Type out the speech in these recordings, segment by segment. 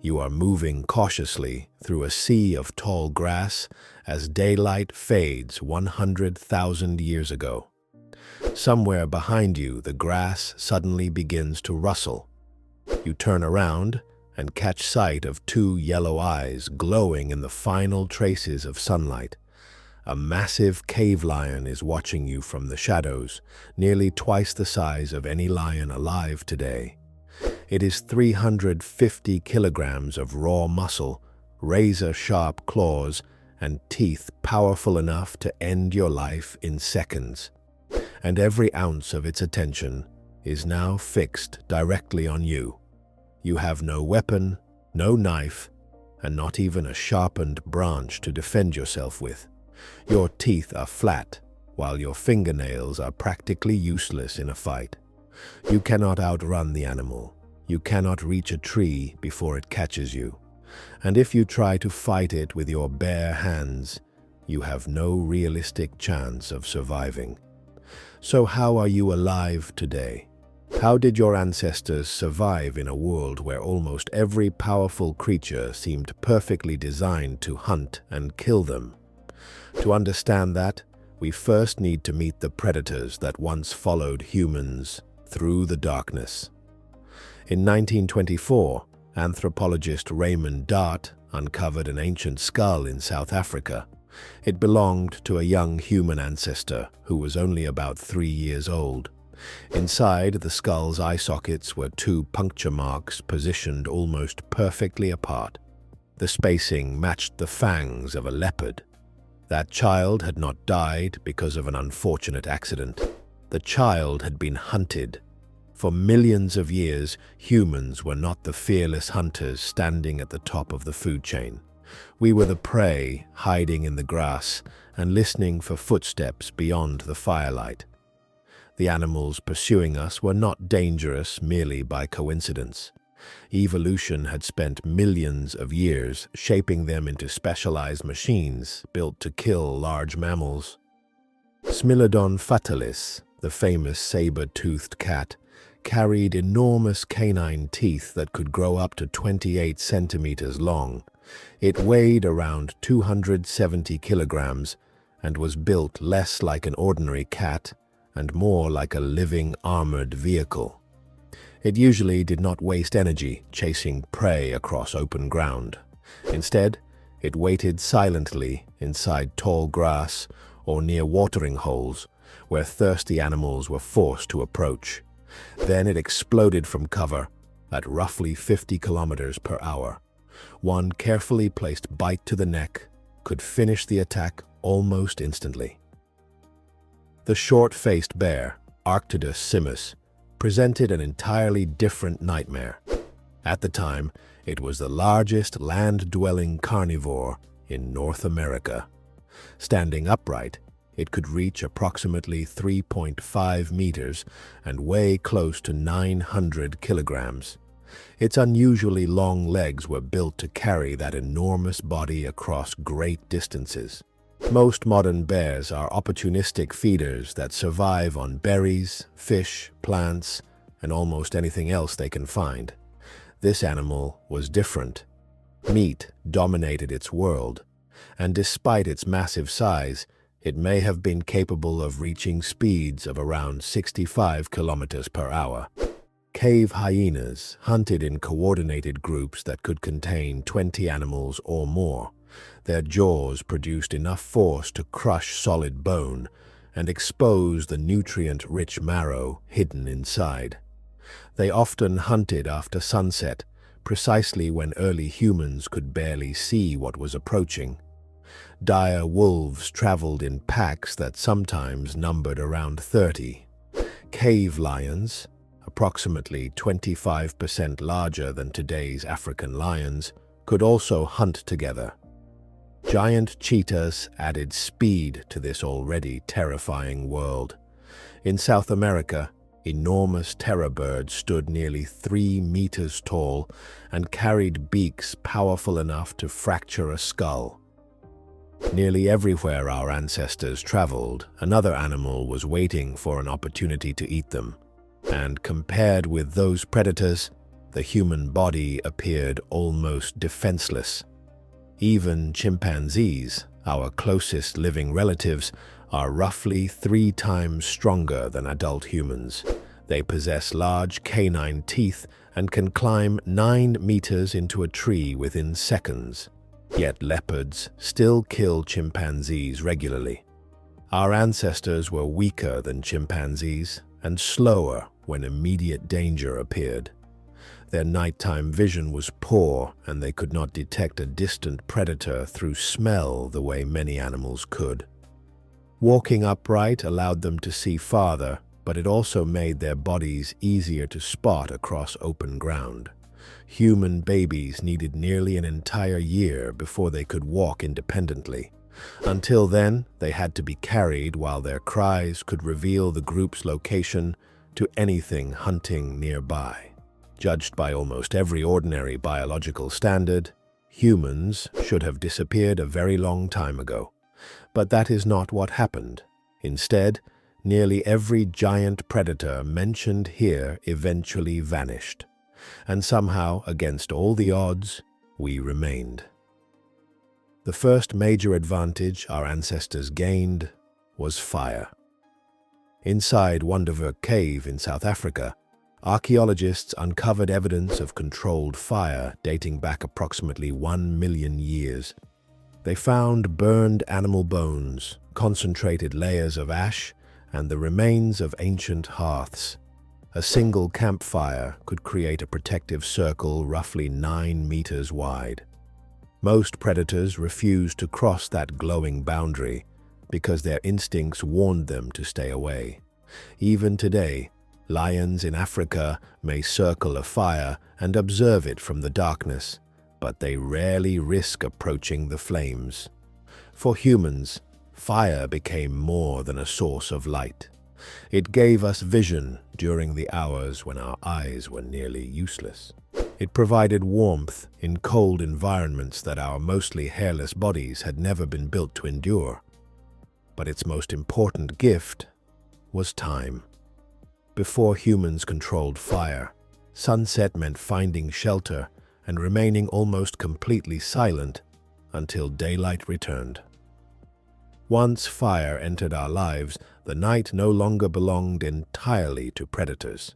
You are moving cautiously through a sea of tall grass as daylight fades 100,000 years ago. Somewhere behind you, the grass suddenly begins to rustle. You turn around and catch sight of two yellow eyes glowing in the final traces of sunlight. A massive cave lion is watching you from the shadows, nearly twice the size of any lion alive today. It is 350 kilograms of raw muscle, razor-sharp claws, and teeth powerful enough to end your life in seconds. And every ounce of its attention is now fixed directly on you. You have no weapon, no knife, and not even a sharpened branch to defend yourself with. Your teeth are flat, while your fingernails are practically useless in a fight. You cannot outrun the animal. You cannot reach a tree before it catches you. And if you try to fight it with your bare hands, you have no realistic chance of surviving. So how are you alive today? How did your ancestors survive in a world where almost every powerful creature seemed perfectly designed to hunt and kill them? To understand that, we first need to meet the predators that once followed humans through the darkness. In 1924, anthropologist Raymond Dart uncovered an ancient skull in South Africa. It belonged to a young human ancestor who was only about 3 years old. Inside the skull's eye sockets were two puncture marks positioned almost perfectly apart. The spacing matched the fangs of a leopard. That child had not died because of an unfortunate accident. The child had been hunted. For millions of years, humans were not the fearless hunters standing at the top of the food chain. We were the prey, hiding in the grass and listening for footsteps beyond the firelight. The animals pursuing us were not dangerous merely by coincidence. Evolution had spent millions of years shaping them into specialized machines built to kill large mammals. Smilodon fatalis, the famous saber-toothed cat, carried enormous canine teeth that could grow up to 28 centimeters long. It weighed around 270 kilograms and was built less like an ordinary cat and more like a living armored vehicle. It usually did not waste energy chasing prey across open ground. Instead, it waited silently inside tall grass or near watering holes where thirsty animals were forced to approach. Then it exploded from cover at roughly 50 kilometers per hour. One carefully placed bite to the neck could finish the attack almost instantly. The short-faced bear, Arctodus simus, presented an entirely different nightmare. At the time, it was the largest land-dwelling carnivore in North America. Standing upright, it could reach approximately 3.5 meters and weigh close to 900 kilograms. Its unusually long legs were built to carry that enormous body across great distances. Most modern bears are opportunistic feeders that survive on berries, fish, plants, and almost anything else they can find. This animal was different. Meat dominated its world, and despite its massive size, it may have been capable of reaching speeds of around 65 kilometers per hour. Cave hyenas hunted in coordinated groups that could contain 20 animals or more. Their jaws produced enough force to crush solid bone and expose the nutrient-rich marrow hidden inside. They often hunted after sunset, precisely when early humans could barely see what was approaching. Dire wolves traveled in packs that sometimes numbered around 30. Cave lions, approximately 25% larger than today's African lions, could also hunt together. Giant cheetahs added speed to this already terrifying world. In South America, enormous terror birds stood nearly 3 meters tall and carried beaks powerful enough to fracture a skull. Nearly everywhere our ancestors traveled, another animal was waiting for an opportunity to eat them. And compared with those predators, the human body appeared almost defenseless. Even chimpanzees, our closest living relatives, are roughly 3 times stronger than adult humans. They possess large canine teeth and can climb 9 meters into a tree within seconds. Yet leopards still kill chimpanzees regularly. Our ancestors were weaker than chimpanzees and slower when immediate danger appeared. Their nighttime vision was poor, and they could not detect a distant predator through smell the way many animals could. Walking upright allowed them to see farther, but it also made their bodies easier to spot across open ground. Human babies needed nearly an entire year before they could walk independently. Until then, they had to be carried while their cries could reveal the group's location to anything hunting nearby. Judged by almost every ordinary biological standard, humans should have disappeared a very long time ago. But that is not what happened. Instead, nearly every giant predator mentioned here eventually vanished. And somehow, against all the odds, we remained. The first major advantage our ancestors gained was fire. Inside Wonderwerk Cave in South Africa, archaeologists uncovered evidence of controlled fire dating back approximately 1 million years. They found burned animal bones, concentrated layers of ash, and the remains of ancient hearths. A single campfire could create a protective circle roughly 9 meters wide. Most predators refused to cross that glowing boundary because their instincts warned them to stay away. Even today, lions in Africa may circle a fire and observe it from the darkness, but they rarely risk approaching the flames. For humans, fire became more than a source of light. It gave us vision during the hours when our eyes were nearly useless. It provided warmth in cold environments that our mostly hairless bodies had never been built to endure. But its most important gift was time. Before humans controlled fire, sunset meant finding shelter and remaining almost completely silent until daylight returned. Once fire entered our lives, the night no longer belonged entirely to predators.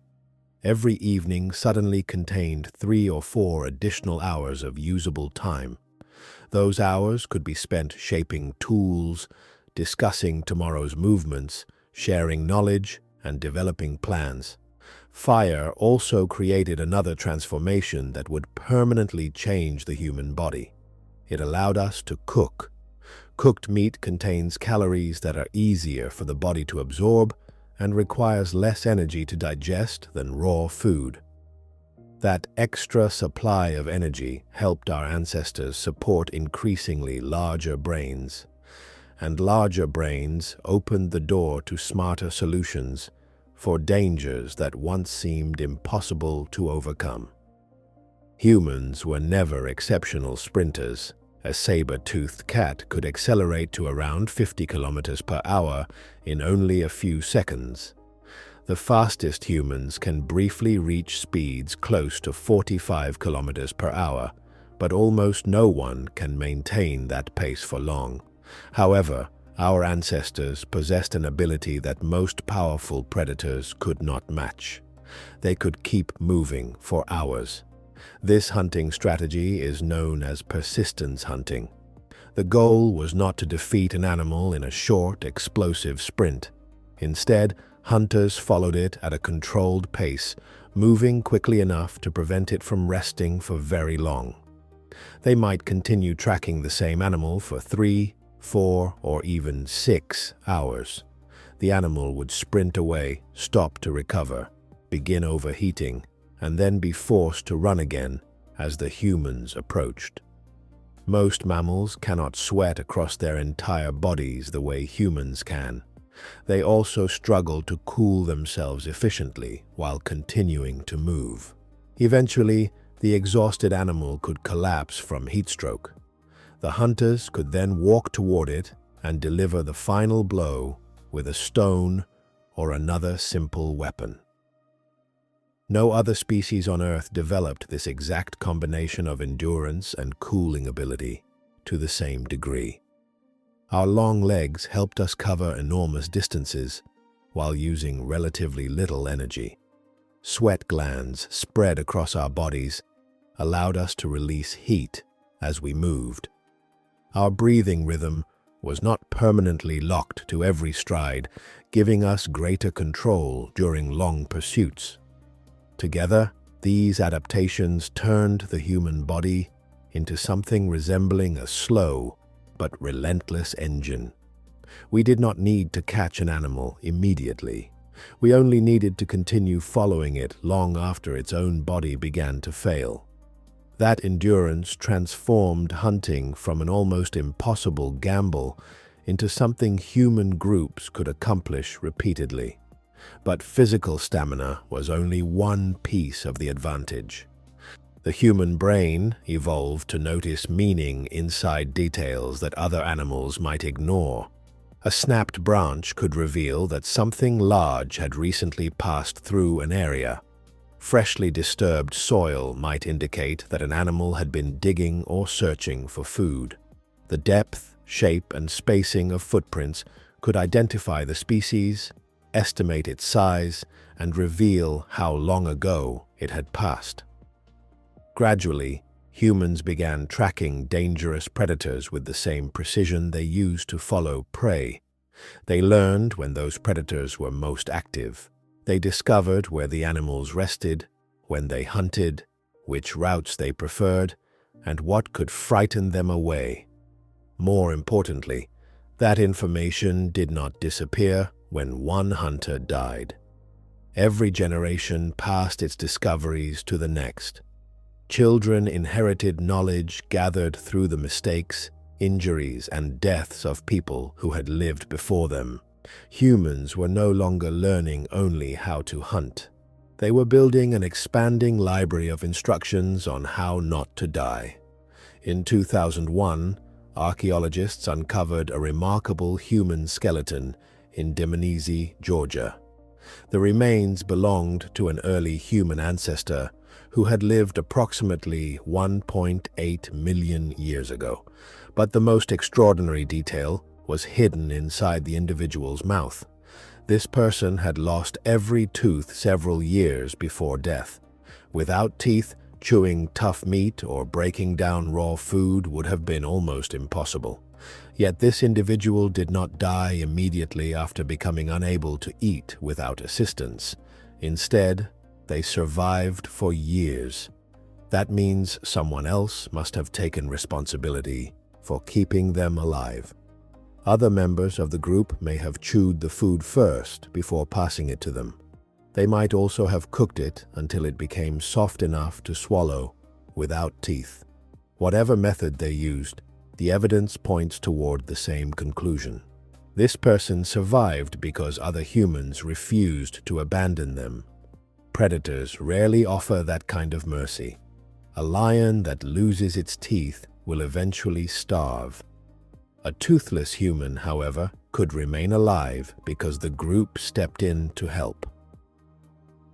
Every evening suddenly contained 3 or 4 additional hours of usable time. Those hours could be spent shaping tools, discussing tomorrow's movements, sharing knowledge, and developing plans. Fire also created another transformation that would permanently change the human body. It allowed us to cook. Cooked meat contains calories that are easier for the body to absorb and requires less energy to digest than raw food. That extra supply of energy helped our ancestors support increasingly larger brains. And larger brains opened the door to smarter solutions for dangers that once seemed impossible to overcome. Humans were never exceptional sprinters. A saber-toothed cat could accelerate to around 50 kilometers per hour in only a few seconds. The fastest humans can briefly reach speeds close to 45 kilometers per hour, but almost no one can maintain that pace for long. However, our ancestors possessed an ability that most powerful predators could not match. They could keep moving for hours. This hunting strategy is known as persistence hunting. The goal was not to defeat an animal in a short, explosive sprint. Instead, hunters followed it at a controlled pace, moving quickly enough to prevent it from resting for very long. They might continue tracking the same animal for 3, 4, or even 6 hours. The animal would sprint away, stop to recover, begin overheating, and then be forced to run again as the humans approached. Most mammals cannot sweat across their entire bodies the way humans can. They also struggle to cool themselves efficiently while continuing to move. Eventually, the exhausted animal could collapse from heatstroke. The hunters could then walk toward it and deliver the final blow with a stone or another simple weapon. No other species on Earth developed this exact combination of endurance and cooling ability to the same degree. Our long legs helped us cover enormous distances while using relatively little energy. Sweat glands spread across our bodies allowed us to release heat as we moved. Our breathing rhythm was not permanently locked to every stride, giving us greater control during long pursuits. Together, these adaptations turned the human body into something resembling a slow but relentless engine. We did not need to catch an animal immediately. We only needed to continue following it long after its own body began to fail. That endurance transformed hunting from an almost impossible gamble into something human groups could accomplish repeatedly. But physical stamina was only one piece of the advantage. The human brain evolved to notice meaning inside details that other animals might ignore. A snapped branch could reveal that something large had recently passed through an area. Freshly disturbed soil might indicate that an animal had been digging or searching for food. The depth, shape, and spacing of footprints could identify the species, estimate its size, and reveal how long ago it had passed. Gradually, humans began tracking dangerous predators with the same precision they used to follow prey. They learned when those predators were most active. They discovered where the animals rested, when they hunted, which routes they preferred, and what could frighten them away. More importantly, that information did not disappear when one hunter died. Every generation passed its discoveries to the next. Children inherited knowledge gathered through the mistakes, injuries, and deaths of people who had lived before them. Humans were no longer learning only how to hunt. They were building an expanding library of instructions on how not to die. In 2001, archaeologists uncovered a remarkable human skeleton in Dmanisi, Georgia. The remains belonged to an early human ancestor who had lived approximately 1.8 million years ago. But the most extraordinary detail was hidden inside the individual's mouth. This person had lost every tooth several years before death. Without teeth, chewing tough meat or breaking down raw food would have been almost impossible. Yet this individual did not die immediately after becoming unable to eat without assistance. Instead, they survived for years. That means someone else must have taken responsibility for keeping them alive. Other members of the group may have chewed the food first before passing it to them. They might also have cooked it until it became soft enough to swallow without teeth. Whatever method they used, the evidence points toward the same conclusion. This person survived because other humans refused to abandon them. Predators rarely offer that kind of mercy. A lion that loses its teeth will eventually starve. A toothless human, however, could remain alive because the group stepped in to help.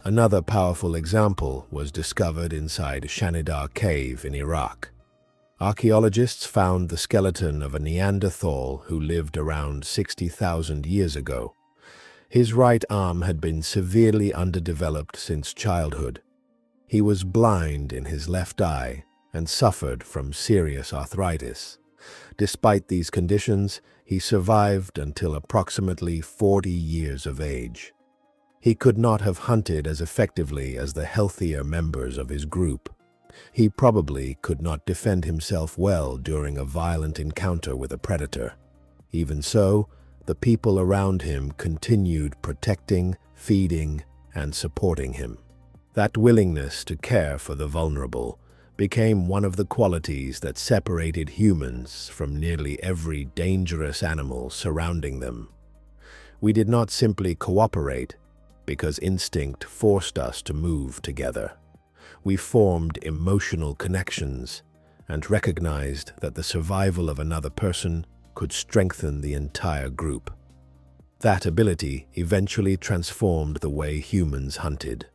Another powerful example was discovered inside Shanidar Cave in Iraq. Archaeologists found the skeleton of a Neanderthal who lived around 60,000 years ago. His right arm had been severely underdeveloped since childhood. He was blind in his left eye and suffered from serious arthritis. Despite these conditions, he survived until approximately 40 years of age. He could not have hunted as effectively as the healthier members of his group. He probably could not defend himself well during a violent encounter with a predator. Even so, the people around him continued protecting, feeding, and supporting him. That willingness to care for the vulnerable became one of the qualities that separated humans from nearly every dangerous animal surrounding them. We did not simply cooperate because instinct forced us to move together. We formed emotional connections and recognized that the survival of another person could strengthen the entire group. That ability eventually transformed the way humans hunted.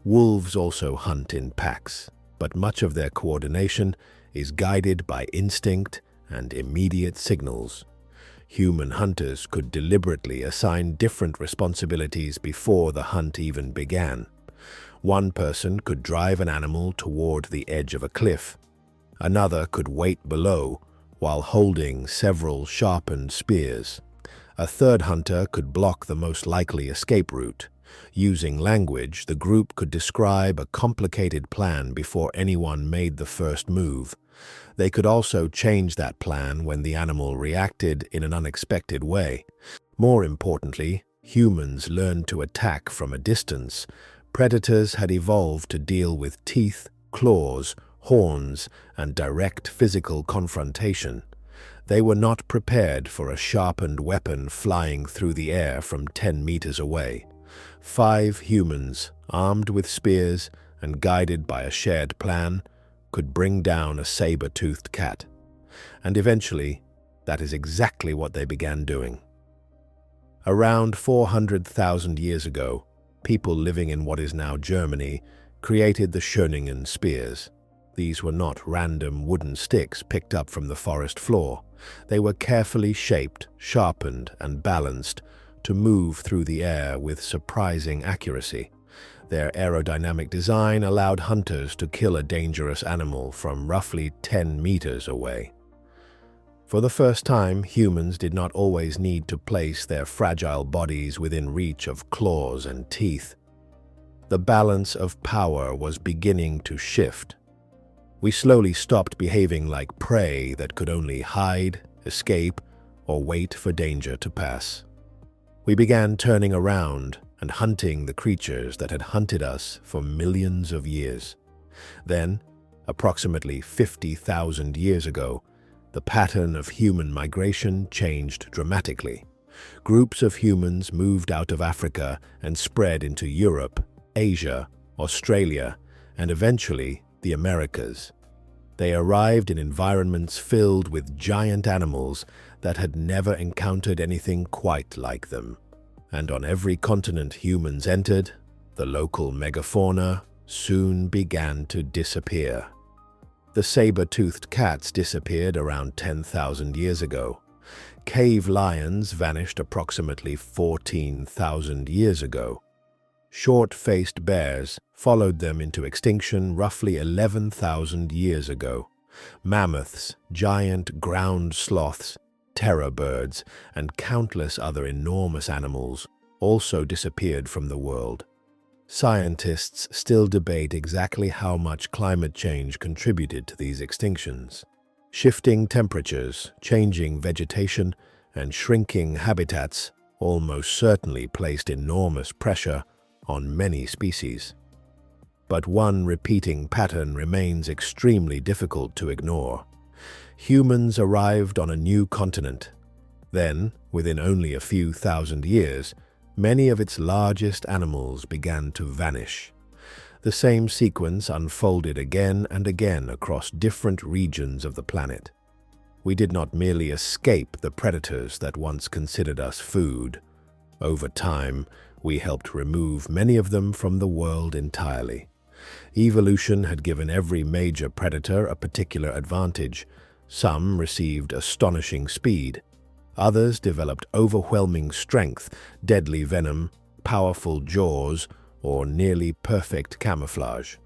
Wolves also hunt in packs, but much of their coordination is guided by instinct and immediate signals. Human hunters could deliberately assign different responsibilities before the hunt even began. One person could drive an animal toward the edge of a cliff. Another could wait below while holding several sharpened spears. A third hunter could block the most likely escape route. Using language, the group could describe a complicated plan before anyone made the first move. They could also change that plan when the animal reacted in an unexpected way. More importantly, humans learned to attack from a distance. Predators had evolved to deal with teeth, claws, horns, and direct physical confrontation. They were not prepared for a sharpened weapon flying through the air from 10 meters away. 5 humans, armed with spears and guided by a shared plan, could bring down a saber-toothed cat. And eventually, that is exactly what they began doing. Around 400,000 years ago, people living in what is now Germany created the Schöningen spears. These were not random wooden sticks picked up from the forest floor. They were carefully shaped, sharpened, and balanced to move through the air with surprising accuracy. Their aerodynamic design allowed hunters to kill a dangerous animal from roughly 10 meters away. For the first time, humans did not always need to place their fragile bodies within reach of claws and teeth. The balance of power was beginning to shift. We slowly stopped behaving like prey that could only hide, escape, or wait for danger to pass. We began turning around and hunting the creatures that had hunted us for millions of years. Then, approximately 50,000 years ago, the pattern of human migration changed dramatically. Groups of humans moved out of Africa and spread into Europe, Asia, Australia, and eventually the Americas. They arrived in environments filled with giant animals that had never encountered anything quite like them. And on every continent humans entered, the local megafauna soon began to disappear. The saber-toothed cats disappeared around 10,000 years ago. Cave lions vanished approximately 14,000 years ago. Short-faced bears followed them into extinction roughly 11,000 years ago. Mammoths, giant ground sloths, terror birds, and countless other enormous animals also disappeared from the world. Scientists still debate exactly how much climate change contributed to these extinctions. Shifting temperatures, changing vegetation, and shrinking habitats almost certainly placed enormous pressure on many species. But one repeating pattern remains extremely difficult to ignore. Humans arrived on a new continent. Then, within only a few thousand years, many of its largest animals began to vanish. The same sequence unfolded again and again across different regions of the planet. We did not merely escape the predators that once considered us food. Over time, we helped remove many of them from the world entirely. Evolution had given every major predator a particular advantage. Some received astonishing speed. Others developed overwhelming strength, deadly venom, powerful jaws, or nearly perfect camouflage.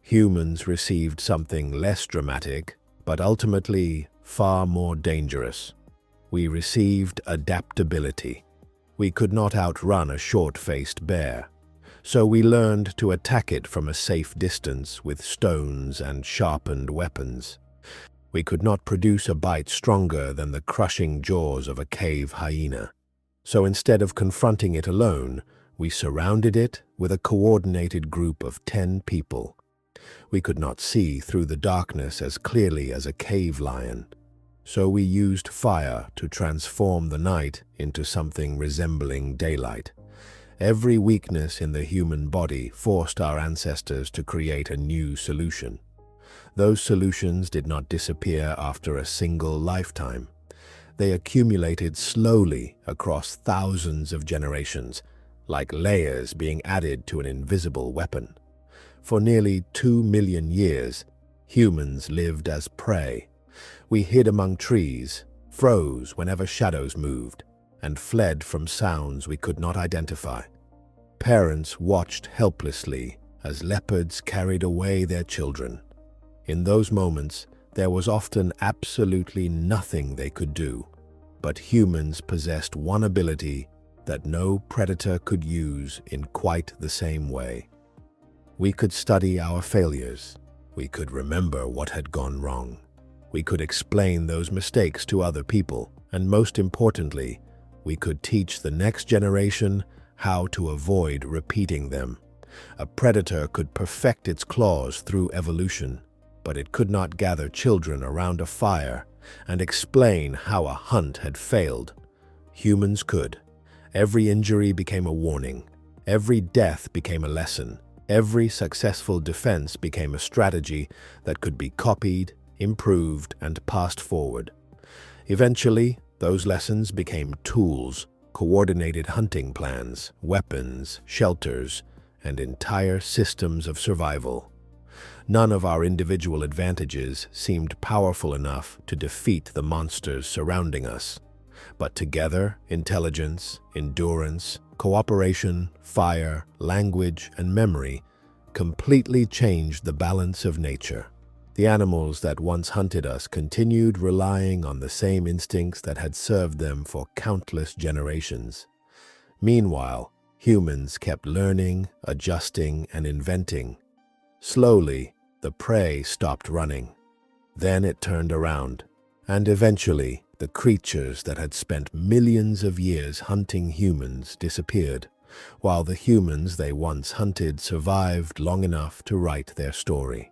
Humans received something less dramatic, but ultimately far more dangerous. We received adaptability. We could not outrun a short-faced bear, so we learned to attack it from a safe distance with stones and sharpened weapons. We could not produce a bite stronger than the crushing jaws of a cave hyena. So instead of confronting it alone, we surrounded it with a coordinated group of 10 people. We could not see through the darkness as clearly as a cave lion, so we used fire to transform the night into something resembling daylight. Every weakness in the human body forced our ancestors to create a new solution. Those solutions did not disappear after a single lifetime. They accumulated slowly across thousands of generations, like layers being added to an invisible weapon. For nearly 2 million years, humans lived as prey. We hid among trees, froze whenever shadows moved, and fled from sounds we could not identify. Parents watched helplessly as leopards carried away their children. In those moments, there was often absolutely nothing they could do, but humans possessed one ability that no predator could use in quite the same way. We could study our failures. We could remember what had gone wrong. We could explain those mistakes to other people, and most importantly, we could teach the next generation how to avoid repeating them. A predator could perfect its claws through evolution, but it could not gather children around a fire and explain how a hunt had failed. Humans could. Every injury became a warning. Every death became a lesson. Every successful defense became a strategy that could be copied, improved, and passed forward. Eventually, those lessons became tools, coordinated hunting plans, weapons, shelters, and entire systems of survival. None of our individual advantages seemed powerful enough to defeat the monsters surrounding us. But together, intelligence, endurance, cooperation, fire, language, and memory completely changed the balance of nature. The animals that once hunted us continued relying on the same instincts that had served them for countless generations. Meanwhile, humans kept learning, adjusting, and inventing. Slowly, the prey stopped running. Then it turned around, and eventually, the creatures that had spent millions of years hunting humans disappeared, while the humans they once hunted survived long enough to write their story.